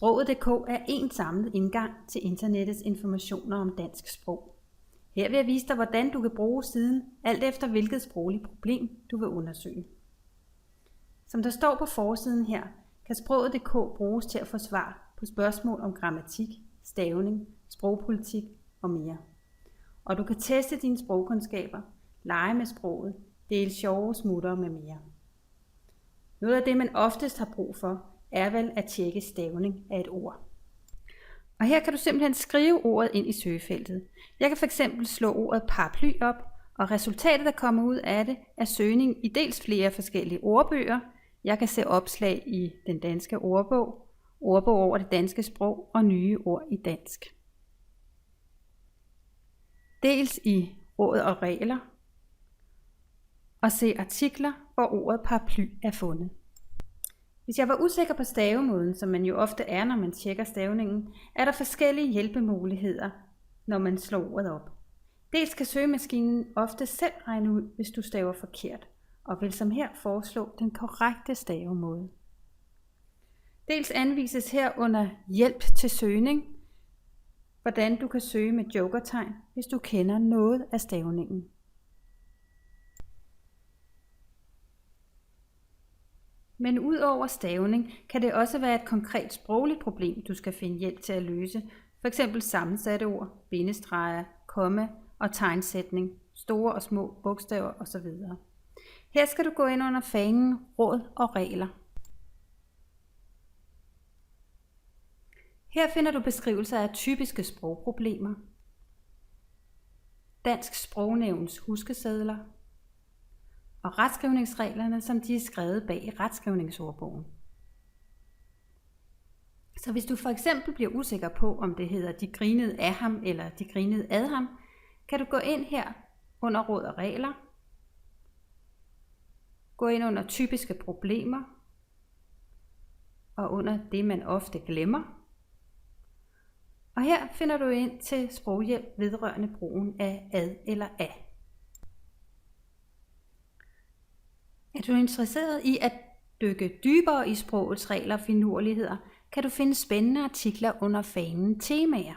Sproget.dk er en samlet indgang til internettets informationer om dansk sprog. Her vil jeg vise dig, hvordan du kan bruge siden, alt efter hvilket sprogligt problem du vil undersøge. Som der står på forsiden her, kan Sproget.dk bruges til at få svar på spørgsmål om grammatik, stavning, sprogpolitik og mere. Og du kan teste dine sprogkundskaber, lege med sproget, dele sjove smutter med mere. Noget af det, man oftest har brug for, er vel at tjekke stavning af et ord. Og her kan du simpelthen skrive ordet ind i søgefeltet. Jeg kan fx slå ordet paraply op, og resultatet, der kommer ud af det, er søgning i dels flere forskellige ordbøger. Jeg kan se opslag i den danske ordbog, ordbog over det danske sprog og nye ord i dansk. Dels i råd og regler, og se artikler, hvor ordet paraply er fundet. Hvis jeg var usikker på stavemåden, som man jo ofte er, når man tjekker stavningen, er der forskellige hjælpemuligheder, når man slår ordet op. Dels kan søgemaskinen ofte selv regne ud, hvis du staver forkert, og vil som her foreslå den korrekte stavemåde. Dels anvises her under hjælp til søgning, hvordan du kan søge med jokertegn, hvis du kender noget af stavningen. Men udover stavning kan det også være et konkret sprogligt problem, du skal finde hjælp til at løse. F.eks. sammensatte ord, bindestreger, komma og tegnsætning, store og små bogstaver osv. Her skal du gå ind under fanen råd og regler. Her finder du beskrivelser af typiske sprogproblemer, Dansk Sprognævns huskesedler og retskrivningsreglerne, som de er skrevet bag retskrivningsordbogen. Så hvis du for eksempel bliver usikker på, om det hedder de grinede af ham eller de grinede ad ham, kan du gå ind her under råd og regler, gå ind under typiske problemer og under det, man ofte glemmer. Og her finder du ind til sproghjælp vedrørende brugen af ad eller af. Er du interesseret i at dykke dybere i sprogets regler og finurligheder, kan du finde spændende artikler under fanen temaer.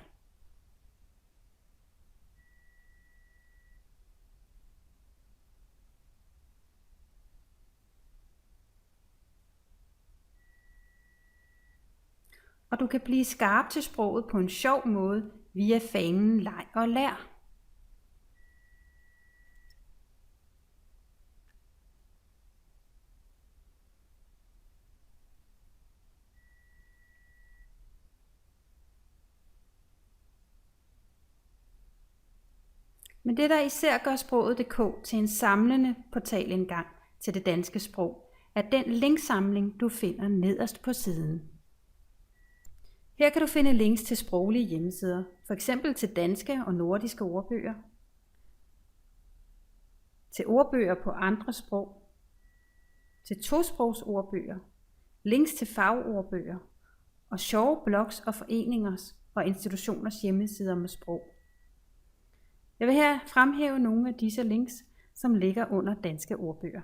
Og du kan blive skarp til sproget på en sjov måde via fanen leg og lær. Men det, der især gør Sproget.dk til en samlende portalindgang til det danske sprog, er den linksamling, du finder nederst på siden. Her kan du finde links til sproglige hjemmesider, f.eks. til danske og nordiske ordbøger, til ordbøger på andre sprog, til tosprogsordbøger, links til fagordbøger og sjove blogs og foreningers og institutioners hjemmesider med sprog. Jeg vil her fremhæve nogle af disse links, som ligger under danske ordbøger.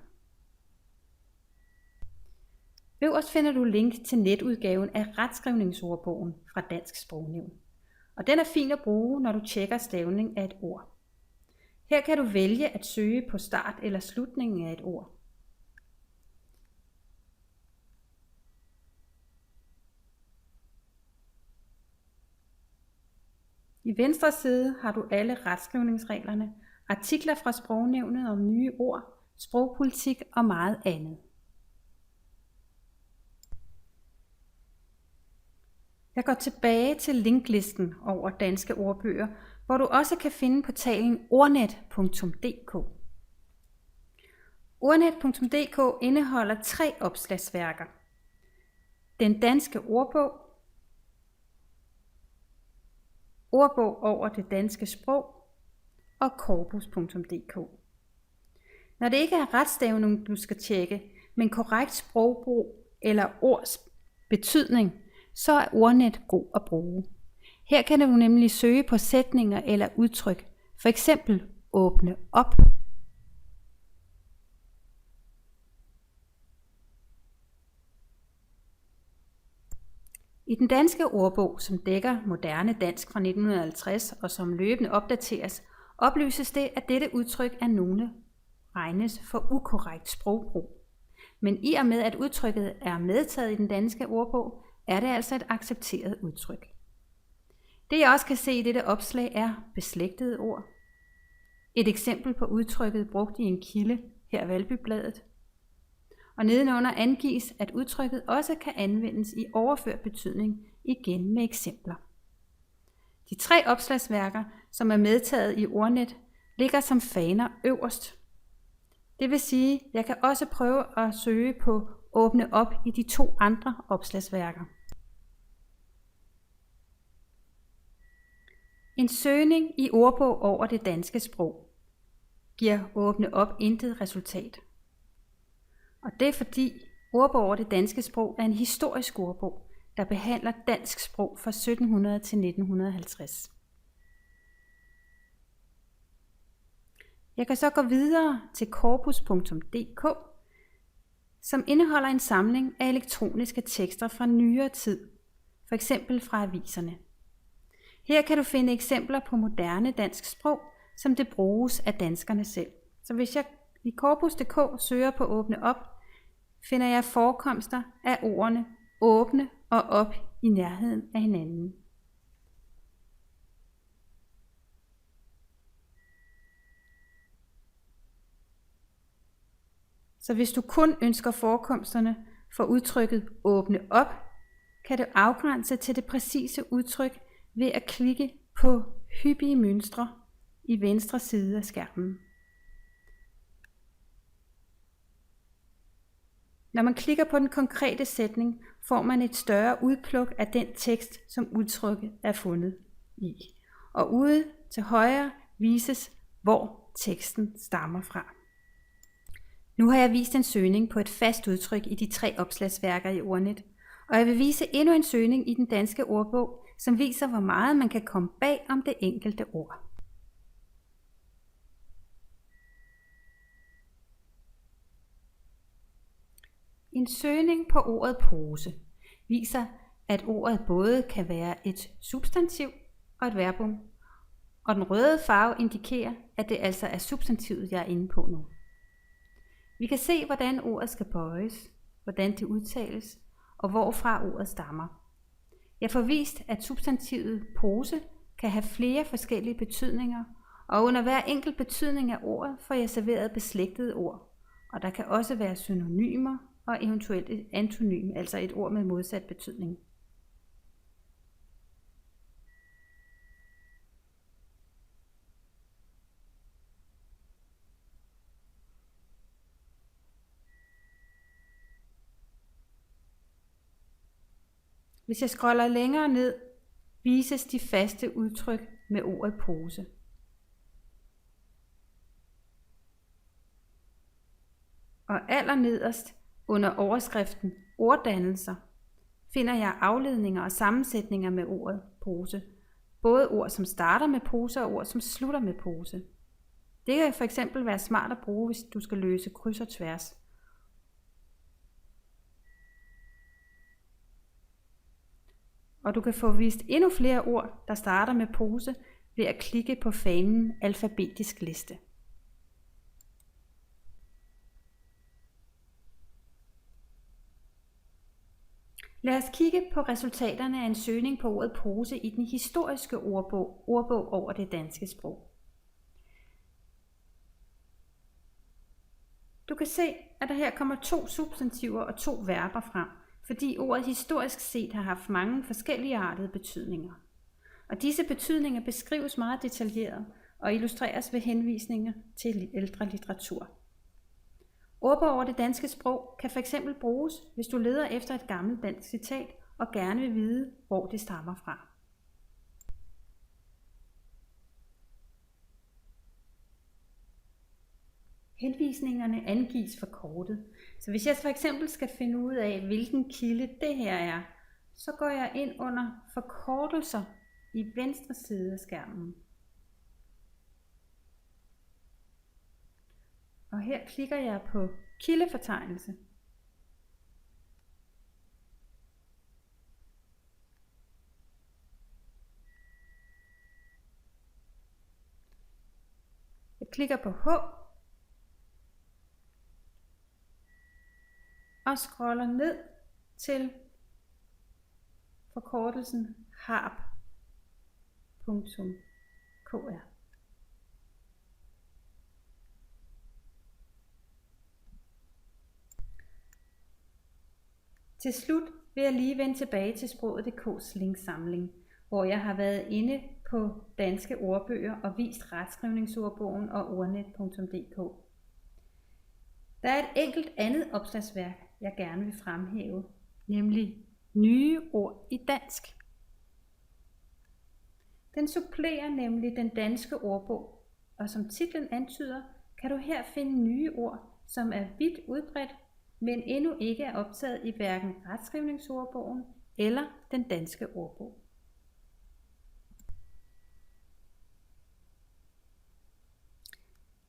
Øverst finder du link til netudgaven af retskrivningsordbogen fra Dansk Sprognævn. Og den er fin at bruge, når du tjekker stavning af et ord. Her kan du vælge at søge på start eller slutningen af et ord. I venstre side har du alle retskrivningsreglerne, artikler fra Sprognævnet om nye ord, sprogpolitik og meget andet. Jeg går tilbage til linklisten over danske ordbøger, hvor du også kan finde portalen ordnet.dk. Ordnet.dk indeholder 3 opslagsværker. Den danske ordbog, ordbog over det danske sprog og corpus.dk. Når det ikke er retstavning, du skal tjekke, men korrekt sprogbrug eller ords betydning, så er Ordnet god at bruge. Her kan du nemlig søge på sætninger eller udtryk, for eksempel åbne op. I den danske ordbog, som dækker moderne dansk fra 1950 og som løbende opdateres, oplyses det, at dette udtryk af nogle regnes for ukorrekt sprogbrug. Men i og med, at udtrykket er medtaget i den danske ordbog, er det altså et accepteret udtryk. Det jeg også kan se i dette opslag er beslægtede ord. Et eksempel på udtrykket brugt i en kilde, her Valbybladet. Og nedenunder angives, at udtrykket også kan anvendes i overført betydning, igen med eksempler. De 3 opslagsværker, som er medtaget i Ordnet, ligger som faner øverst. Det vil sige, at jeg kan også prøve at søge på åbne op i de 2 andre opslagsværker. En søgning i ordbog over det danske sprog giver åbne op intet resultat. Og det er fordi ordbog over det danske sprog er en historisk ordbog, der behandler dansk sprog fra 1700 til 1950. Jeg kan så gå videre til corpus.dk, som indeholder en samling af elektroniske tekster fra nyere tid, f.eks. fra aviserne. Her kan du finde eksempler på moderne dansk sprog, som det bruges af danskerne selv. Så hvis jeg i corpus.dk søger på åbne op, finder jeg forekomster af ordene åbne og op i nærheden af hinanden. Så hvis du kun ønsker forekomsterne for udtrykket åbne op, kan du afgrænse til det præcise udtryk ved at klikke på hyppige mønstre i venstre side af skærmen. Når man klikker på den konkrete sætning, får man et større udpluk af den tekst, som udtrykket er fundet i. Og ude til højre vises, hvor teksten stammer fra. Nu har jeg vist en søgning på et fast udtryk i de 3 opslagsværker i Ordnet, og jeg vil vise endnu en søgning i den danske ordbog, som viser, hvor meget man kan komme bag om det enkelte ord. En søgning på ordet pose viser, at ordet både kan være et substantiv og et verbum, og den røde farve indikerer, at det altså er substantivet, jeg er inde på nu. Vi kan se, hvordan ordet skal bøjes, hvordan det udtales, og hvorfra ordet stammer. Jeg får vist, at substantivet pose kan have flere forskellige betydninger, og under hver enkelt betydning af ordet får jeg serveret beslægtede ord, og der kan også være synonymer og eventuelt et antonym, altså et ord med modsat betydning. Hvis jeg scroller længere ned, vises de faste udtryk med ordet pose. Og allernederst under overskriften orddannelser finder jeg afledninger og sammensætninger med ordet pose. Både ord, som starter med pose og ord, som slutter med pose. Det kan for eksempel være smart at bruge, hvis du skal løse kryds og tværs. Og du kan få vist endnu flere ord, der starter med pose, ved at klikke på fanen alfabetisk liste. Lad os kigge på resultaterne af en søgning på ordet pose i den historiske ordbog over det danske sprog. Du kan se, at der her kommer 2 substantiver og 2 verber frem, fordi ordet historisk set har haft mange forskelligartede betydninger. Og disse betydninger beskrives meget detaljeret og illustreres ved henvisninger til ældre litteratur. Ordbog over det danske sprog kan f.eks. bruges, hvis du leder efter et gammelt dansk citat og gerne vil vide, hvor det stammer fra. Henvisningerne angives forkortet, så hvis jeg for eksempel skal finde ud af, hvilken kilde det her er, så går jeg ind under forkortelser i venstre side af skærmen. Og her klikker jeg på kildefortegnelse. klikker på H og scroller ned til forkortelsen harp.kr. Til slut vil jeg lige vende tilbage til sproget.dk's linksamling, hvor jeg har været inde på danske ordbøger og vist retskrivningsordbogen og ordnet.dk. Der er et enkelt andet opslagsværk, jeg gerne vil fremhæve, nemlig nye ord i dansk. Den supplerer nemlig den danske ordbog, og som titlen antyder, kan du her finde nye ord, som er vidt udbredt, men endnu ikke er optaget i hverken retskrivningsordbogen eller den danske ordbog.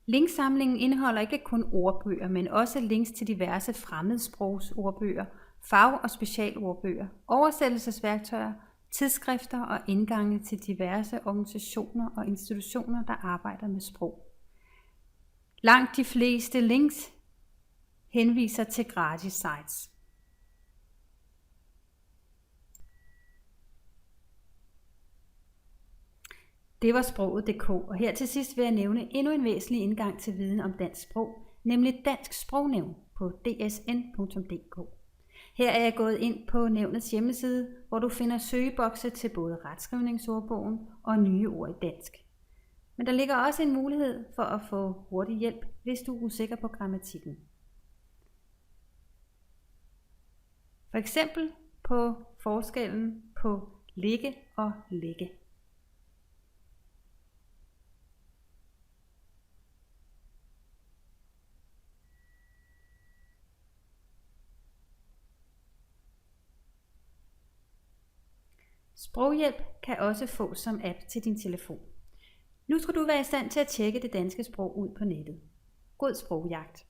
Linksamlingen indeholder ikke kun ordbøger, men også links til diverse fremmedsprogsordbøger, fag- og specialordbøger, oversættelsesværktøjer, tidsskrifter og indgange til diverse organisationer og institutioner, der arbejder med sprog. Langt de fleste links henviser til gratis sites. Det var sproget.dk, og her til sidst vil jeg nævne endnu en væsentlig indgang til viden om dansk sprog, nemlig Dansk Sprognævn på dsn.dk. Her er jeg gået ind på nævnets hjemmeside, hvor du finder søgebokse til både retskrivningsordbogen og nye ord i dansk. Men der ligger også en mulighed for at få hurtig hjælp, hvis du er usikker på grammatikken. For eksempel på forskellen på ligge og lægge. Sproghjælp kan også fås som app til din telefon. Nu skal du være i stand til at tjekke det danske sprog ud på nettet. God sprogjagt!